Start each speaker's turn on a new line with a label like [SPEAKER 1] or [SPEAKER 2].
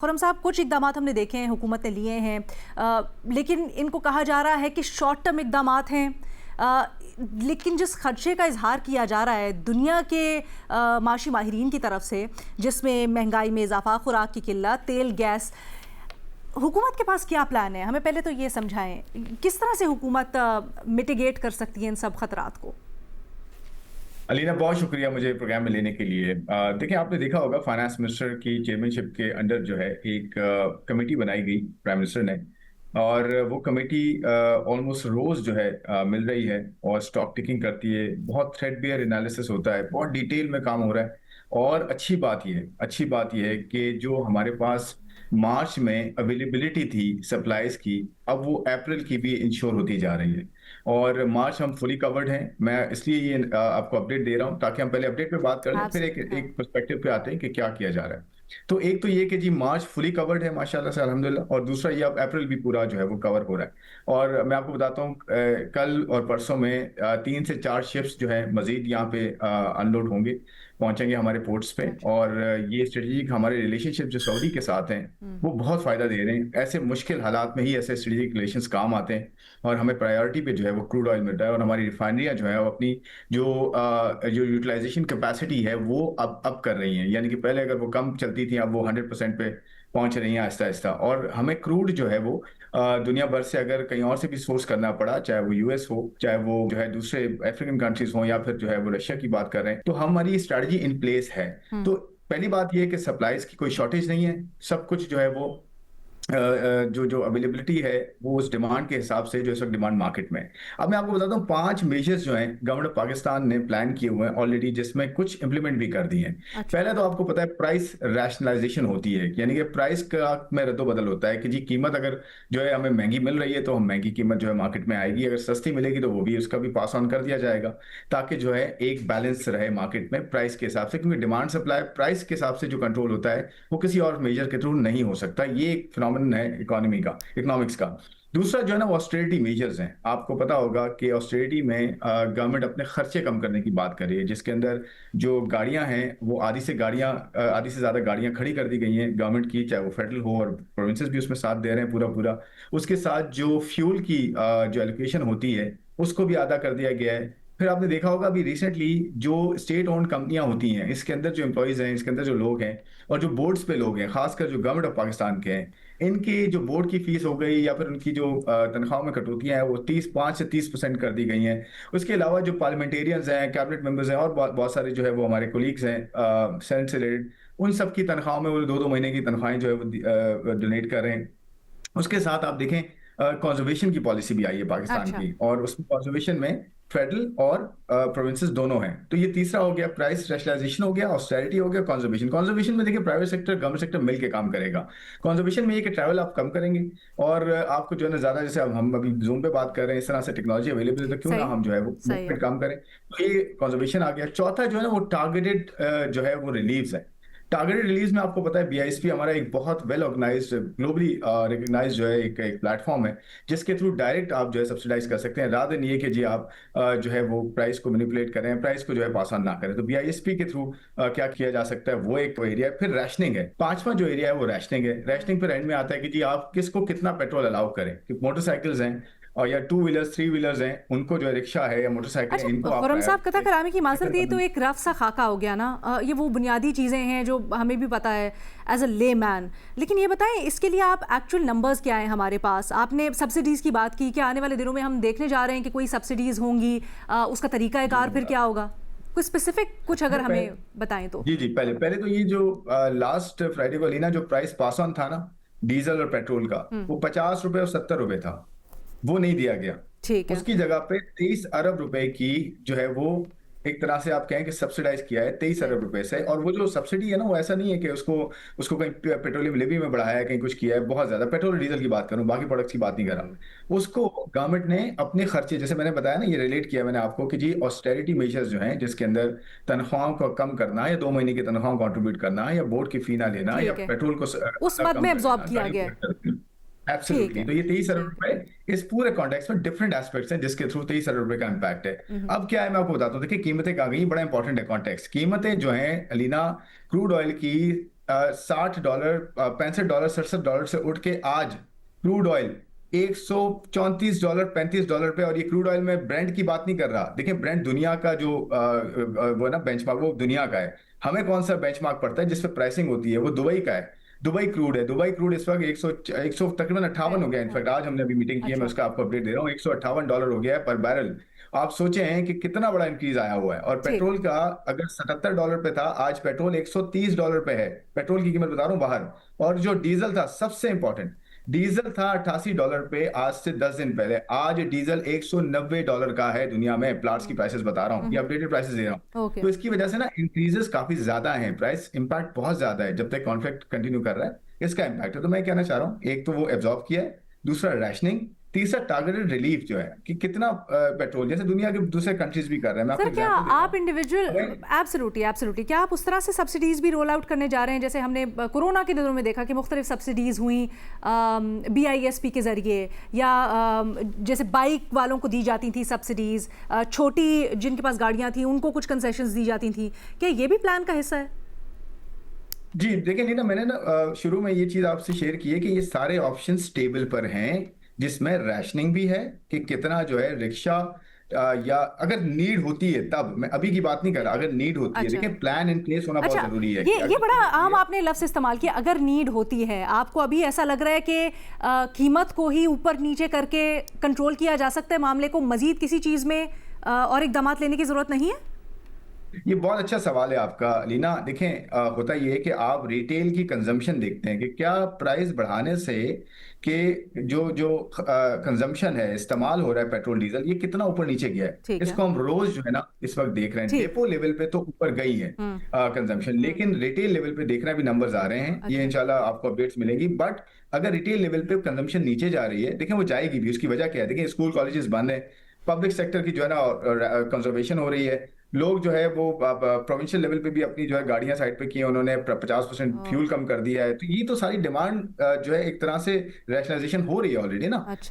[SPEAKER 1] खुर्रम साहब, कुछ इक़दामात हमने देखे हैं, हुकूमत ने लिए हैं, लेकिन इनको कहा जा रहा है कि शॉर्ट टर्म इक़दामात हैं। लेकिन जिस खदशे का इजहार किया जा रहा है दुनिया के माशी माहिरीन की तरफ से, जिसमें महंगाई में इजाफा, खुराक की किल्लत, तेल गैस, हुकूमत के पास क्या प्लान है? हमें पहले तो ये समझाएं, किस तरह से हुकूमत मिटिगेट कर सकती है इन सब खतरात को?
[SPEAKER 2] अलीना, बहुत शुक्रिया मुझे प्रोग्राम में लेने के लिए। देखिए, आपने देखा होगा फाइनेंस मिनिस्टर की चेयरमैनशिप के अंडर जो है एक कमेटी बनाई गई प्राइम मिनिस्टर ने, और वो कमेटी ऑलमोस्ट रोज जो है मिल रही है और स्टॉक टेकिंग करती है। बहुत थ्रेडबेयर एनालिसिस होता है, बहुत डिटेल में काम हो रहा है। और अच्छी बात ये है कि जो हमारे पास मार्च में अवेलेबिलिटी थी सप्लाईज की, अब वो अप्रैल की भी इंश्योर होती जा रही है। और मार्च हम फुली कवर्ड हैं। मैं इसलिए ये आपको अपडेट दे रहा हूं ताकि हम पहले अपडेट पे बात कर लें, फिर एक
[SPEAKER 1] हाँ।
[SPEAKER 2] एक पर्सपेक्टिव पे आते हैं कि क्या किया जा रहा है। तो एक तो ये कि जी मार्च फुली कवर्ड है माशाल्लाह से, अल्हम्दुलिल्लाह। और दूसरा ये अब अप्रैल भी पूरा जो है वो कवर हो रहा है। और मैं आपको बताता हूँ, कल और परसों में 3 से 4 शिप्स जो है मजीद यहाँ पे अनलोड होंगे, पहुंचेंगे हमारे पोर्ट्स पे। और ये स्ट्रेटेजिक हमारे रिलेशनशिप जो सऊदी के साथ हैं वो बहुत फायदा दे रहे हैं। ऐसे मुश्किल हालात में ही ऐसे स्ट्रेटेजिक रिलेशंस काम आते हैं, और हमें प्रायोरिटी पे जो है वो क्रूड ऑयल मिल रहा है। और हमारी रिफाइनरियां जो है वो अपनी जो यूटिलाइजेशन कैपेसिटी है वो अब कर रही हैं। यानी कि पहले अगर वो कम चलती थी, अब वो 100% पे पहुंच रही हैं आहिस्ता आहिस्ता। और हमें क्रूड जो है वो दुनिया भर से अगर कहीं और से भी सोर्स करना पड़ा, चाहे वो यूएस हो, चाहे वो जो है दूसरे अफ्रीकन कंट्रीज हो, या फिर जो है वो रशिया की बात कर रहे हैं, तो हमारी स्ट्रैटेजी इन प्लेस है। तो पहली बात यह है कि सप्लाईज की कोई शॉर्टेज नहीं है। सब कुछ जो है वो जो जो अवेलेबिलिटी है वो उस डिमांड के हिसाब से, जो इस वक्त डिमांड मार्केट में है। अब मैं आपको बताता हूँ 5 मेजर्स जो हैं गवर्नमेंट पाकिस्तान ने प्लान किए हुए हैं ऑलरेडी, जिसमें कुछ इंप्लीमेंट भी कर दिए हैं।
[SPEAKER 1] अच्छा।
[SPEAKER 2] पहले तो आपको पता है प्राइस रैशनलाइजेशन होती है, यानी कि प्राइस का में रद्दोबदल होता है कि जी कीमत अगर जो है हमें महंगी मिल रही है तो हम महंगी कीमत जो है मार्केट में आएगी, अगर सस्ती मिलेगी तो वो भी उसका भी पास ऑन कर दिया जाएगा, ताकि जो है एक बैलेंस रहे मार्केट में प्राइस के हिसाब से। क्योंकि डिमांड सप्लाई प्राइस के हिसाब से जो कंट्रोल होता है वो किसी और मेजर के थ्रू नहीं हो सकता। ये एक फिनोमिनन है इकोनॉमिक्स का। दूसरा जो है ना वो ऑस्टेरिटी मेजर्स हैं। आपको पता होगा कि ऑस्टेरिटी में गवर्नमेंट अपने खर्चे कम करने की बात कर रही है, जिसके अंदर जो गाड़ियां हैं वो आधी से ज्यादा गाड़ियां खड़ी कर दी गई हैं गवर्नमेंट की, चाहे वो फेडरल हो, और प्रोविंसेस भी उसमें साथ दे रहे हैं पूरा पूरा। उसके साथ जो फ्यूल की जो एलोकेशन होती है उसको भी आधा कर दिया गया है। फिर आपने देखा होगा अभी रिसेंटली जो स्टेट ओन्ड कंपनियां होती हैं, इसके अंदर जो एम्प्लॉयज हैं, इसके अंदर जो लोग हैं और जो बोर्ड्स पे लोग हैं, खासकर जो गवर्नमेंट ऑफ पाकिस्तान के हैं, इनकी जो बोर्ड की फीस हो गई या फिर उनकी जो तनख्वाह में कटौतियां हैं वो 5 से 30% कर दी गई हैं। उसके अलावा जो पार्लियामेंटेरियंस हैं, कैबिनेट मेंबर्स हैं, और बहुत सारे जो है वो हमारे कोलीग्स हैं सेनेट से रिलेटेड, उन सब की तनख्वाह में वो 2-2 महीने की तनख्वाहें जो है वो डोनेट कर रहे हैं। उसके साथ आप देखें कंजर्वेशन की पॉलिसी भी आई है पाकिस्तान
[SPEAKER 1] अच्छा।
[SPEAKER 2] की, और उसमें कंजर्वेशन में फेडरल और प्रोविंसेस दोनों हैं। तो ये तीसरा हो गया, प्राइस रैशनलाइजेशन हो गया, ऑस्टेरिटी हो गया, कंजर्वेशन में देखिए प्राइवेट सेक्टर गवर्नमेंट सेक्टर मिलकर काम करेगा। कंजर्वेशन में ये कि ट्रैवल आप कम करेंगे, और आपको जो है ना ज्यादा, जैसे अब हम अभी जूम पे बात कर रहे हैं, इस तरह से टेक्नोलॉजी अवेलेबल है, तो क्यों ना
[SPEAKER 1] सही।
[SPEAKER 2] हम जो है वो
[SPEAKER 1] सही है।
[SPEAKER 2] काम करें। तो ये कंजर्वेशन आ गया। चौथा जो है ना वो टारगेटेड जो है वो रिलीव्स है। टारगेटेड रिलीज में आपको पता है बीआईएसपी हमारा एक बहुत वेल ऑर्गेनाइज्ड, ग्लोबली रिकग्नाइज्ड जो है एक प्लेटफॉर्म है, जिसके थ्रू डायरेक्ट आप जो है सब्सिडाइज कर सकते हैं, रादर नहीं है कि जी आप जो है वो प्राइस को मैनिपुलेट करें, प्राइस को जो है पास ऑन ना करें। तो बीआईएसपी के थ्रू क्या किया जा सकता है, वो एक एरिया है। फिर रैशनिंग है, पांचवा जो एरिया है वो रैशनिंग है। रैशनिंग फिर एंड में आता है कि जी आप किसको कितना पेट्रोल अलाउ करें, कि मोटरसाइकिल्स हैं और या 2 व्हीलर्स 3 व्हीलर्स हैं, उनको जो है रिक्शा है या मोटरसाइकिल है, इनको
[SPEAKER 1] अच्छा,
[SPEAKER 2] आप
[SPEAKER 1] खुर्रम साहब, कथा करामी की माजरत, ये तो
[SPEAKER 2] प्रायोरिटी।
[SPEAKER 1] एक रफ सा खाका हो गया ना। ये वो बुनियादी चीज़ें हैं जो हमें भी पता है एज अ ले मैन। लेकिन ये बताएं, इसके लिए आप एक्चुअल नंबर्स क्या हैं हमारे पास? आपने सब्सिडीज़ की बात की कि आने वाले दिनों में हम देखने जा रहे हैं कि कोई सब्सिडीज़ होंगी, उसका तरीकाकार फिर क्या होगा? कुछ स्पेसिफिक कुछ अगर हमें बताएं तो।
[SPEAKER 2] जी जी, पहले पहले तो ये जो लास्ट फ्राइडे को लीना जो प्राइस पास ऑन था ना डीजल और पेट्रोल का, वो 50 रुपए और 70 रुपए था, वो नहीं दिया गया।
[SPEAKER 1] ठीक है।
[SPEAKER 2] उसकी जगह पे 23 अरब रुपए की जो है वो एक तरह से आप कहें कि सब्सिडाइज किया है 23 अरब रुपए से। और वो जो सब्सिडी है ना वो ऐसा नहीं है कि उसको उसको कहीं पेट्रोलियम लेवी में बढ़ाया है, कहीं कुछ किया है। बहुत ज्यादा पेट्रोल और डीजल की बात करूं, बाकी प्रोडक्ट्स की बात नहीं कर रहा। उसको गवर्नमेंट ने अपने खर्चे, जैसे मैंने बताया ना, ये रिलेट किया मैंने आपको कि जी ऑस्टेरिटी मेजर्स जो हैं, जिसके अंदर तनख्वाहों को कम करना, या 2 महीने की तनख्वाह कंट्रीब्यूट करना, या बोर्ड की फी ना लेना, या
[SPEAKER 1] ठीक है,
[SPEAKER 2] पेट्रोल को
[SPEAKER 1] उस मद
[SPEAKER 2] कम
[SPEAKER 1] में
[SPEAKER 2] कर
[SPEAKER 1] एब्जॉर्ब
[SPEAKER 2] देना,
[SPEAKER 1] किया
[SPEAKER 2] गाड़ियों
[SPEAKER 1] गया
[SPEAKER 2] को
[SPEAKER 1] है।
[SPEAKER 2] बेहतर करना।
[SPEAKER 1] ठीक
[SPEAKER 2] एब्सोल्युटली।
[SPEAKER 1] है।
[SPEAKER 2] तो ये 23 अरब रुपए इस पूरे कॉन्टेक्स्ट में डिफरेंट एस्पेक्ट्स हैं जिसके थ्रू 23 अरब रुपए का इम्पैक्ट है। अब क्या है मैं आपको बताता हूँ। देखिए कीमतें आ गई, बड़ा इंपॉर्टेंट है कॉन्टेक्स्ट। कीमतें जो हैं अलीना, क्रूड ऑयल की $60, $65, $67 से उठ के आज क्रूड ऑयल $134, $35 पे। और ये क्रूड ऑयल में ब्रेंट की बात नहीं कर रहा। देखिए ब्रेंट दुनिया का जो वो ना बेंचमार्क, वो दुनिया का है। हमें कौन सा बेंचमार्क पड़ता है जिस पे प्राइसिंग होती है, वो दुबई का है। दुबई क्रूड है। दुबई क्रूड इस वक्त 100 तकरीबन 58 हो गया। इनफैक्ट आज हमने अभी मीटिंग की है, मैं
[SPEAKER 1] अच्छा।
[SPEAKER 2] उसका आपको अपडेट दे रहा हूँ। $158 हो गया है पर बैरल। आप सोचे हैं कि कितना बड़ा इंक्रीज आया हुआ है। और
[SPEAKER 1] ठीक।
[SPEAKER 2] पेट्रोल का अगर $77 पे था, आज पेट्रोल $130 पे है। पेट्रोल की कीमत बता रहा हूँ बाहर। और जो डीजल था, सबसे इंपॉर्टेंट, डीजल था $88 पे आज से 10 दिन पहले। आज डीजल $190 का है दुनिया में। प्लाट्स की प्राइसेस बता रहा हूँ, ये अपडेटेड प्राइसेस दे रहा हूँ।
[SPEAKER 1] ओके।
[SPEAKER 2] तो इसकी वजह से ना इंक्रीजेस काफी ज्यादा हैं। प्राइस इंपैक्ट बहुत ज्यादा है। जब तक कॉन्फ्लिक्ट कंटिन्यू कर रहा है, इसका इंपैक्ट है। तो मैं कहना चाह रहा हूँ, एक तो वो एब्जॉर्ब किया है, दूसरा रैशनिंग, तीसरा टारगेटेड रिलीफ जो है कि कितना पेट्रोल, जैसे दुनिया के दूसरे कंट्रीज भी कर रहे हैं। मैं आपको
[SPEAKER 1] सर क्या
[SPEAKER 2] एग्जांपल देता
[SPEAKER 1] आप
[SPEAKER 2] हूँ।
[SPEAKER 1] इंडिविजुअल,
[SPEAKER 2] हमें
[SPEAKER 1] एब्सोल्युटली एब्सोल्युटली, क्या आप उस तरह से सब्सिडीज़ भी रोल आउट करने जा रहे हैं जैसे हमने कोरोना के दिनों में देखा कि मुख्तलिफ सब्सिडीज़ हुई BISP के ज़रिए, या जैसे बाइक वालों को दी जाती थी सब्सिडीज़, छोटी जिनके पास गाड़ियाँ थी उनको कुछ कंसेशंस दी जाती थी। क्या ये भी प्लान का हिस्सा है?
[SPEAKER 2] जी देखिए नीना, मैंने ना शुरू में ये चीज आपसे शेयर की है कि ये सारे ऑप्शंस टेबल पर हैं, जिसमें रैशनिंग भी है कि कितना जो है रिक्शा या अगर नीड होती है तब, मैं अभी की बात नहीं कर रहा, अगर नीड होती है।
[SPEAKER 1] अच्छा।
[SPEAKER 2] देखिए प्लान इन प्लेस होना बहुत
[SPEAKER 1] अच्छा,
[SPEAKER 2] जरूरी है
[SPEAKER 1] ये
[SPEAKER 2] कि
[SPEAKER 1] ये
[SPEAKER 2] अगर
[SPEAKER 1] बड़ा
[SPEAKER 2] नीड होती
[SPEAKER 1] आम
[SPEAKER 2] है।
[SPEAKER 1] आपने लफ्ज़ इस्तेमाल किया, अगर नीड होती है। आपको अभी ऐसा लग रहा है कि कीमत को ही ऊपर नीचे करके कंट्रोल किया जा सकता है, मामले को मजीद किसी चीज़ में और इकदामात लेने की ज़रूरत नहीं है?
[SPEAKER 2] ये बहुत अच्छा सवाल है आपका लीना। देखें होता ये है कि आप रिटेल की कंजम्पशन देखते हैं कि क्या प्राइस बढ़ाने से कि जो जो कंजम्पशन है, इस्तेमाल हो रहा है पेट्रोल डीजल, ये कितना ऊपर नीचे गया है।
[SPEAKER 1] ठीक है।
[SPEAKER 2] इसको हम रोज जो है ना इस वक्त देख रहे हैं।
[SPEAKER 1] ठीक।
[SPEAKER 2] डेपो लेवल पे तो ऊपर गई है
[SPEAKER 1] हम्म।
[SPEAKER 2] कंजम्पशन, लेकिन रिटेल लेवल पे देख रहे हैं, अभी नंबर्स आ रहे हैं, ये
[SPEAKER 1] अच्छा।
[SPEAKER 2] इंशाल्लाह आपको अपडेट्स मिलेगी। बट अगर रिटेल लेवल पे कंजम्पशन नीचे जा रही है, देखें वो जाएगी भी। उसकी वजह क्या है? देखिए स्कूल कॉलेजेस बंद है, पब्लिक सेक्टर की जो है ना कंजर्वेशन हो रही है। लोग जो है वो प्रोविंशियल लेवल पे भी अपनी जो है गाड़ियां साइड पे की हैं, उन्होंने 50% फ्यूल कम कर दिया है। तो ये तो सारी डिमांड जो है एक तरह से रैशनलाइजेशन हो रही है ऑलरेडी ना।
[SPEAKER 1] अच्छा।